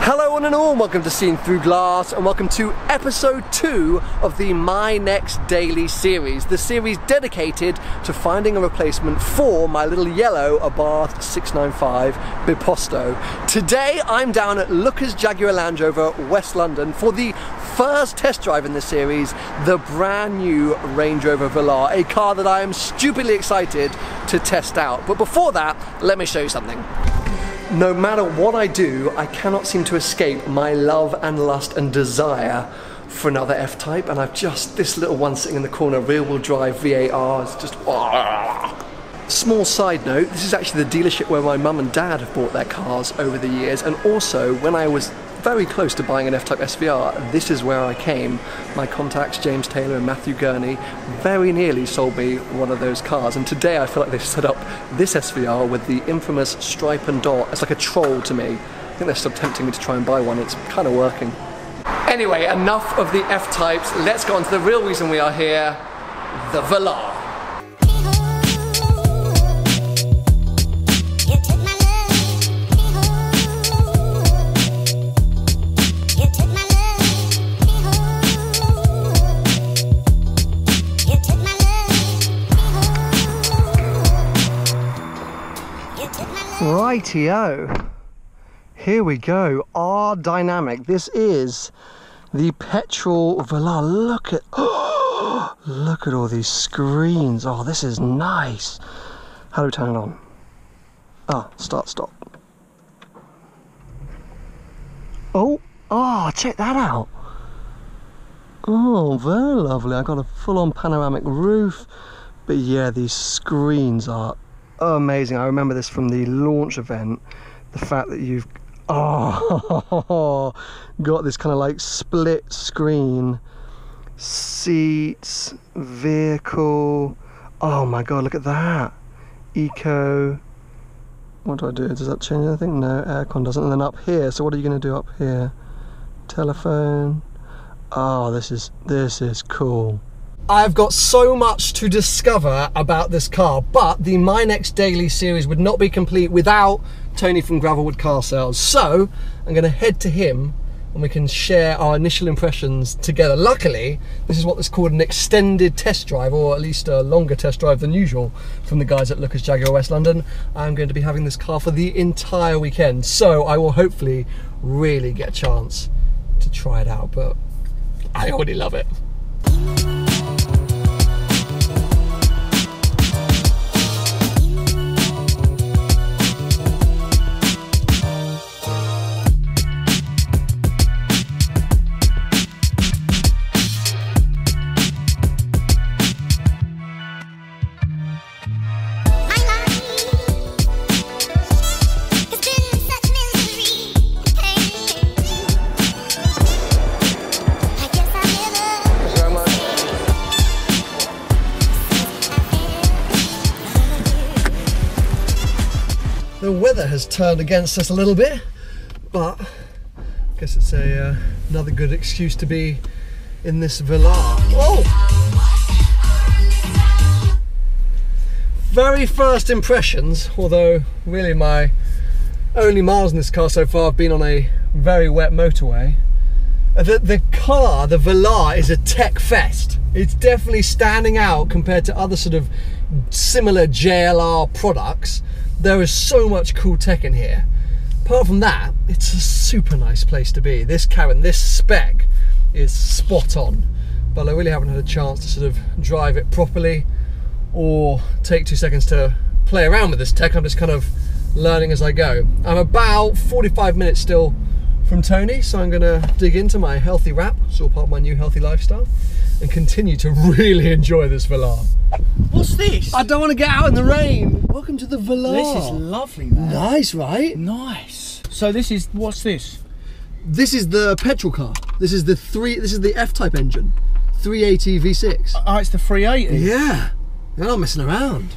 Hello one and all, welcome to Seen Through Glass and welcome to episode 2 of the My Next Daily series, the series dedicated to finding a replacement for my little yellow Abarth 695 Biposto. Today I'm down at Lookers Jaguar Land Rover, West London for the first test drive in this series, the brand new Range Rover Velar, a car that I am stupidly excited to test out. But before that, let me show you something. No matter what I do, I cannot seem to escape my love and lust and desire for another F-Type, and I've just, this little one sitting in the corner, rear-wheel drive VAR, is just... Small side note, this is actually the dealership where my mum and dad have bought their cars over the years, and also when I was very close to buying an F-Type SVR, this is where I came. My contacts, James Taylor and Matthew Gurney, very nearly sold me one of those cars, and today I feel like they've set up this SVR with the infamous stripe and dot. It's like a troll to me. I think they're still tempting me to try and buy one. It's kind of working. Anyway, enough of the F-Types. Let's go on to the real reason we are here, the Velar. Rightio, here we go, our Dynamic. This is the petrol Velar. Look at, oh, look at all these screens. Oh, this is nice. How do we turn it on? Ah, start, stop. Oh, check that out. Oh, very lovely. I got a full-on panoramic roof, but yeah, these screens are amazing. I remember this from the launch event, the fact that you've got this kind of like split screen, seats, vehicle. Oh my god, look at that. Eco. What do I do? Does that change anything? No, aircon doesn't. And then up here, so what are you going to do up here? Telephone. Oh, this is cool. I've got so much to discover about this car, but the My Next Daily series would not be complete without Tony from Gravelwood Car Sales. So I'm going to head to him and we can share our initial impressions together. Luckily, this is what's called an extended test drive, or at least a longer test drive than usual from the guys at Lookers Jaguar West London. I'm going to be having this car for the entire weekend, so I will hopefully really get a chance to try it out, but I already love it. The weather has turned against us a little bit, but I guess it's another good excuse to be in this Velar. Whoa! Very first impressions, although really my only miles in this car so far have been on a very wet motorway. The car, the Velar, is a tech fest. It's definitely standing out compared to other sort of similar JLR products. There is so much cool tech in here. Apart from that, it's a super nice place to be. This cabin, this spec is spot on, but I really haven't had a chance to sort of drive it properly or take 2 seconds to play around with this tech. I'm just kind of learning as I go. I'm about 45 minutes still from Tony, so I'm gonna dig into my healthy wrap, it's all part of my new healthy lifestyle, and continue to really enjoy this Velar. What's this? I don't want to get out in the rain. Welcome to the Velar. This is lovely, man. Nice, right? Nice. So this is, what's this? This is the petrol car. This is the F-Type engine. 380 V6. Oh, it's the 380? Yeah. They're not messing around.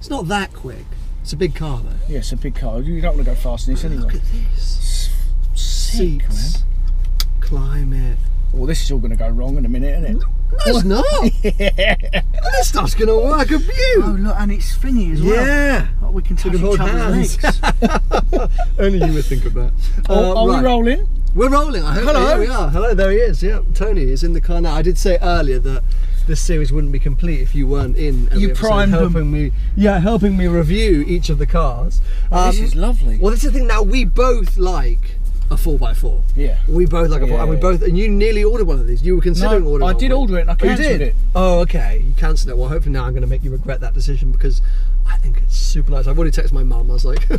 It's not that quick. It's a big car though. Yeah, it's a big car. You don't want to go fast in this anyway. Look at this. Sick, Seats. man. Climate. Well, this is all going to go wrong in a minute, isn't it? No, it's not. Yeah. This stuff's going to work a beaut. Oh, look, and it's thingy as well. Yeah. Oh, we can touch We can each hold other's hands. legs. Only you would think of that. Are right. we rolling? We're rolling. I hope. Hello. Here we are. Hello, there he is. Yeah, Tony is in the car now. I did say earlier that this series wouldn't be complete if you weren't in every You episode primed helping me. Yeah, helping me review each of the cars. Oh, this is lovely. Well, this is the thing. Now we both like a 4x4. Yeah. We both like a 4. And we both. And you nearly ordered one of these. You were considering ordering. I did order it and I cancelled it. Oh, okay. You cancelled it. Well, hopefully now I'm going to make you regret that decision because I think it's super nice. I've already texted my mum. I was like,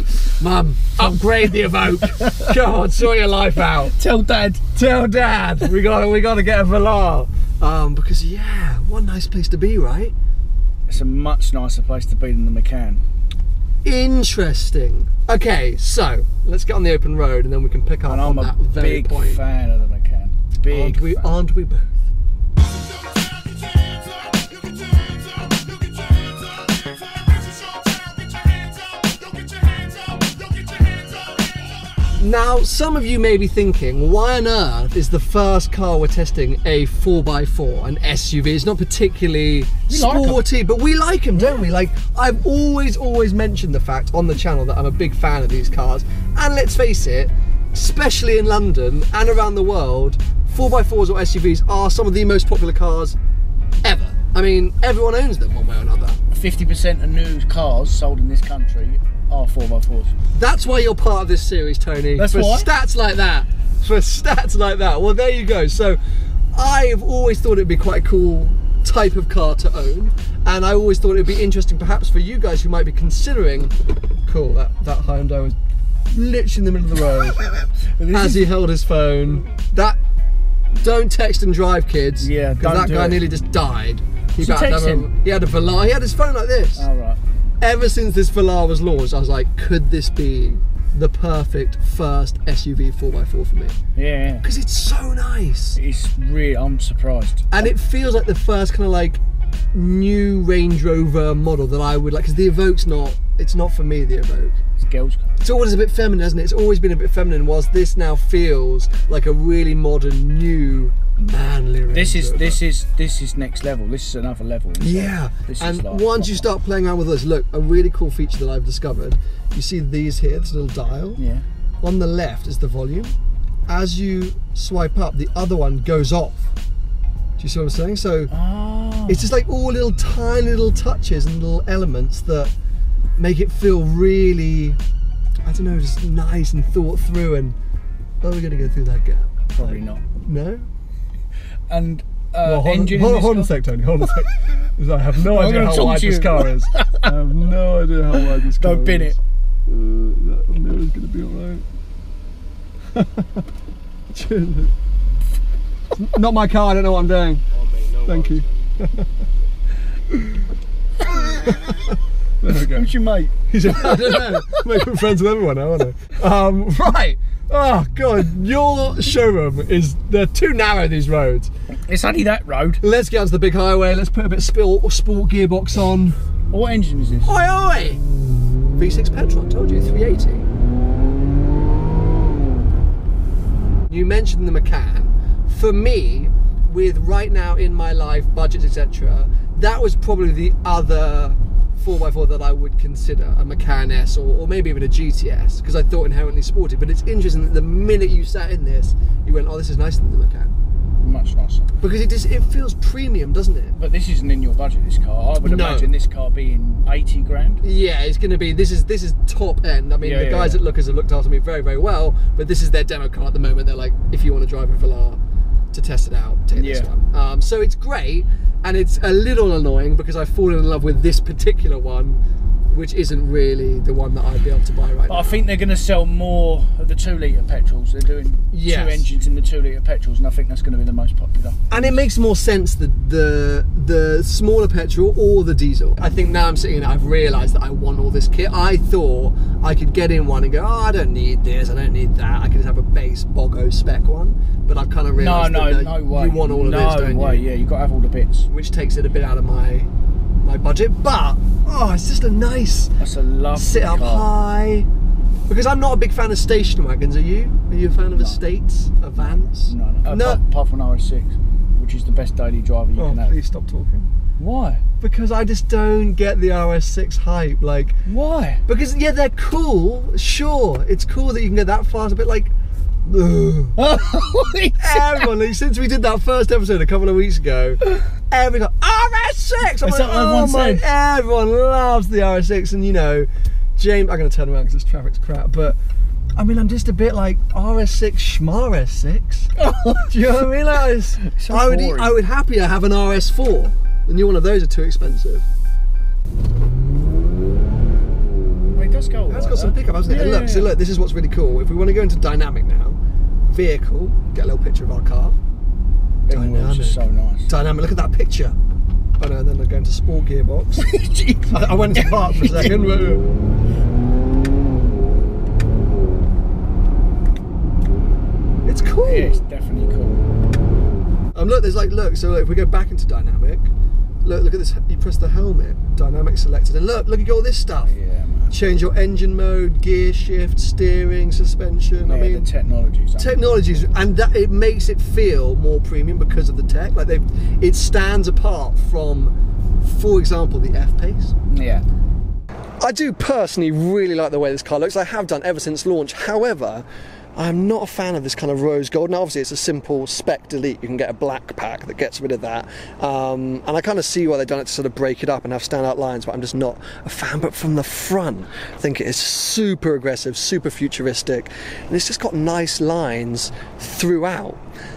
Mum, upgrade the Evoque. Come on, sort your life out. Tell Dad. Tell Dad. We got to get a Velar. Because yeah, what a nice place to be, right? It's a much nicer place to be than the McCann. Interesting. Okay, so let's get on the open road and then we can pick up on that very point. I'm a big fan of the McCann. Big fan. Aren't we both? Now, some of you may be thinking, why on earth is the first car we're testing a 4x4, an SUV? It's not particularly sporty, but we like them, don't we? Like, I've always mentioned the fact on the channel that I'm a big fan of these cars. And let's face it, especially in London and around the world, 4x4s or SUVs are some of the most popular cars ever. I mean, everyone owns them one way or another. 50% of new cars sold in this country are 4x4s. That's why you're part of this series, Tony. That's for why? stats like that. For stats like that. Well, there you go. So, I've always thought it'd be quite a cool type of car to own, and I always thought it'd be interesting, perhaps for you guys who might be considering. Cool. That Hyundai was literally in the middle of the road as he held his phone. That don't text and drive, kids. Yeah, because that guy nearly just died. He had a Velar. He had his phone like this. Oh, right. Ever since this Velar was launched, I was like, could this be the perfect first SUV 4x4 for me? Yeah. Because it's so nice. It's really, I'm surprised. And it feels like the first kind of like new Range Rover model that I would like, because the Evoque's it's not for me, the Evoque. It's a girl's car. It's always a bit feminine, hasn't it? It's always been a bit feminine, whilst this now feels like a really modern, new, manly Range Rover. This is next level. This is another level. Yeah, and like once you start playing around with this, look, a really cool feature that I've discovered. You see these here, this little dial. Yeah. On the left is the volume. As you swipe up, the other one goes off. Do you see what I'm saying? So it's just like all little tiny little touches and little elements that make it feel really, I don't know, just nice and thought through. And are we going to go through that gap? Probably not. No? And engine hold on a sec, Tony, hold on a sec. I have no idea how wide this car is. I have no idea how wide this car is. Don't bin it. That mirror's going to be alright. Not my car, I don't know what I'm doing. Thank you. There we go. Who's your mate? I don't know. Making friends with everyone now, aren't I? Right. Oh god, your showroom they're too narrow, these roads. It's only that road. Let's get onto the big highway, let's put a bit of sport gearbox on. What engine is this? Oi oi! V6 petrol, I told you, 380. You mentioned the McCann. For me, with right now in my life, budgets, etc., that was probably the other 4x4 that I would consider, a McCann S or maybe even a GTS, because I thought inherently sporty. But it's interesting that the minute you sat in this, you went, oh, this is nicer than the McCann. Much nicer. Because it feels premium, doesn't it? But this isn't in your budget, this car. I would imagine this car being 80 grand. Yeah, it's going to be, this is top end. I mean, the guys at Lookers have looked after me very, very well, but this is their demo car at the moment. They're like, if you want to drive a Velar to test it out, take this one. So it's great. And it's a little annoying because I've fallen in love with this particular one, which isn't really the one that I'd be able to buy right now. I think they're going to sell more of the 2 litre petrols. They're doing 2 engines in the 2 litre petrols, and I think that's going to be the most popular. And it makes more sense, the smaller petrol or the diesel. I think now I'm sitting here, I've realised that I want all this kit. I thought I could get in one and go, oh, I don't need this, I don't need that. I can just have a base Bogo spec one. But I've kind of realised no way. You want all of this, don't you? Yeah, you've got to have all the bits. Which takes it a bit out of my budget, but oh, it's just a nice. That's a lovely sit up car. high. Because I'm not a big fan of station wagons. Are you? Are you a fan of estates, of vans? No. Apart from RS6, which is the best daily driver you can have. Please stop talking. Why? Because I just don't get the RS6 hype. Like, why? Because yeah, they're cool. Sure, it's cool that you can go that fast. A bit like. Everyone, like, since we did that first episode a couple of weeks ago, everyone RS6. I'm like, oh my, everyone loves the RS6, and you know, James. I'm going to turn around because this traffic's crap, but I mean, I'm just a bit like RS6, schmars6. Do you know what I mean? Like, so I would happier have an RS4. The new one of those are too expensive. It does go. It's got some pickup, hasn't it? And look, so look, this is what's really cool. If we want to go into dynamic now, vehicle, get a little picture of our car. Dynamic. Is so nice. Dynamic, look at that picture. Oh no, and then I go into sport gearbox. I went into park for a second. It's cool. Yeah, it's definitely cool. Look, there's like, look, so if we go back into dynamic, look at this, you press the helmet, dynamic selected, and look, you got all this stuff. Yeah, man. Change your engine mode, gear shift, steering, suspension. Yeah, I mean, the technologies, and that it makes it feel more premium because of the tech. Like it stands apart from, for example, the F-Pace. Yeah. I do personally really like the way this car looks. I have done ever since launch. However, I'm not a fan of this kind of rose gold. Now obviously it's a simple spec delete. You can get a black pack that gets rid of that. And I kind of see why they've done it to sort of break it up and have standout lines, but I'm just not a fan. But from the front, I think it is super aggressive, super futuristic, and it's just got nice lines throughout.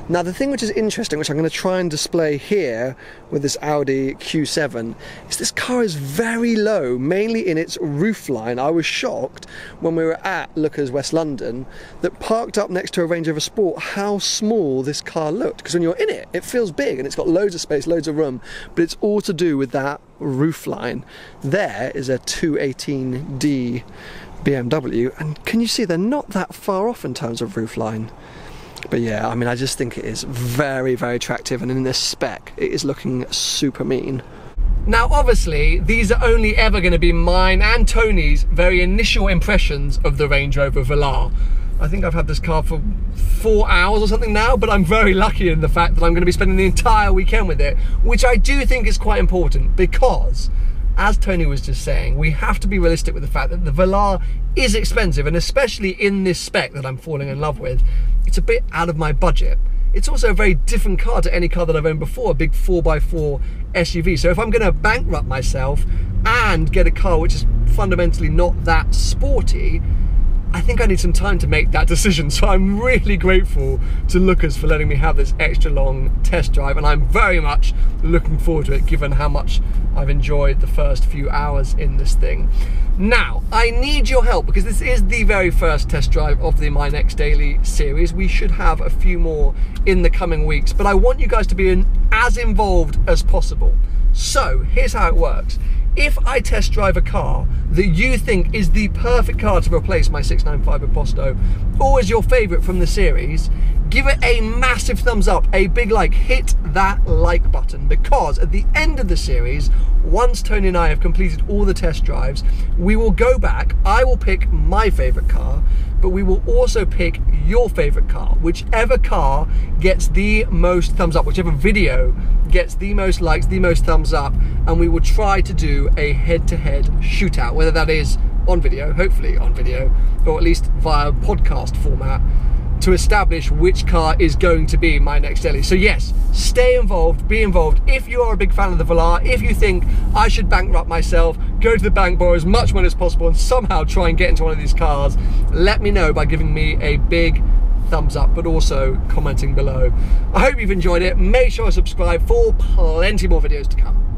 Now the thing which is interesting, which I'm going to try and display here with this Audi Q7, is this car is very low, mainly in its roofline. I was shocked when we were at Lookers, West London, that parked up next to a Range Rover Sport, how small this car looked. Because when you're in it, it feels big and it's got loads of space, loads of room, but it's all to do with that roofline. There is a 218D BMW, and can you see they're not that far off in terms of roofline? But yeah, I mean, I just think it is very, very attractive, and in this spec, it is looking super mean. Now, obviously, these are only ever going to be mine and Tony's very initial impressions of the Range Rover Velar. I think I've had this car for 4 hours or something now, but I'm very lucky in the fact that I'm going to be spending the entire weekend with it, which I do think is quite important because, as Tony was just saying, we have to be realistic with the fact that the Velar is expensive, and especially in this spec that I'm falling in love with, it's a bit out of my budget. It's also a very different car to any car that I've owned before, a big 4x4 SUV. So if I'm going to bankrupt myself and get a car which is fundamentally not that sporty, I think I need some time to make that decision. So I'm really grateful to Lookers for letting me have this extra long test drive, and I'm very much looking forward to it given how much I've enjoyed the first few hours in this thing. Now, I need your help because this is the very first test drive of the My Next Daily series. We should have a few more in the coming weeks, but I want you guys to be as involved as possible. So here's how it works. If I test drive a car that you think is the perfect car to replace my 695 Imposto, or is your favourite from the series, give it a massive thumbs up, a big like, hit that like button, because at the end of the series, once Tony and I have completed all the test drives, we will go back, I will pick my favourite car, but we will also pick your favourite car. Whichever car gets the most thumbs up, whichever video gets the most likes, the most thumbs up, and we will try to do a head-to-head shootout, whether that is on video, hopefully on video, or at least via podcast format, to establish which car is going to be my next daily. So yes, stay involved, be involved. If you are a big fan of the Velar, if you think I should bankrupt myself, go to the bank, borrow as much money as possible, and somehow try and get into one of these cars, let me know by giving me a big thumbs up, but also commenting below. I hope you've enjoyed it. Make sure to subscribe for plenty more videos to come.